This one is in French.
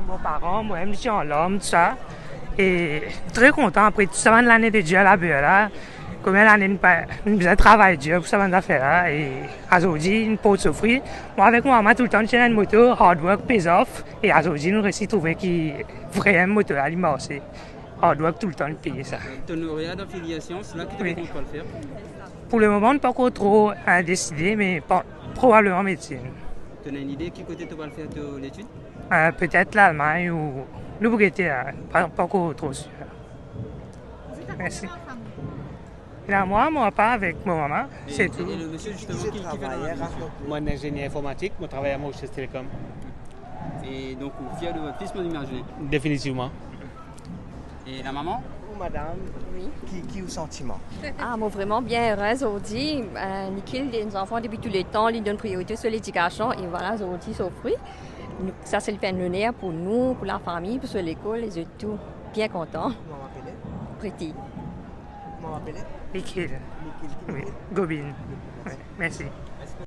Mon parent, moi-même, je suis en l'homme, tout ça. Et très content après toute cette l'année de Dieu à la beurre là. Combien d'années nous faisons travail dur pour cette affaire là. Et aujourd'hui, une pause souffrir. Moi, avec moi, maman, tout le temps, j'ai une moto, hard work pays off. Et aujourd'hui, nous réussissons à trouver qui vraiment moto à l'immenser. Hard work tout le temps, le payer ça. Ton lauréat d'affiliation, c'est là que tu Oui. ne comptes pas le faire. Pour le moment, pas encore trop décidé, mais probablement médecine. Tu as une idée qui côté tu vas le faire l'étude? Peut-être l'Allemagne ou le Bulgarie, pas encore trop sûr. Merci. Et là, moi, pas avec mon maman, c'est tout. Et le monsieur justement qui fait dans la Moi, un ingénieur informatique, je travaille à Mauritius Telecom. Et donc, vous êtes fier de votre fils, mon imaginer. Définitivement. Et la maman? Madame, Oui. qui au sentiment? Ah, moi, vraiment bien heureuse aujourd'hui. Nikhil, les enfants, depuis tous les temps, ils donnent priorité sur l'éducation. Et voilà, aujourd'hui, c'est fruit. Ça, c'est le pain lunaire pour nous, pour la famille, pour l'école, les autres, tout. Bien contents. Comment m'appeler? Pretty. Comment m'appeler? Nikhil. Oui, Gobin. Oui, merci.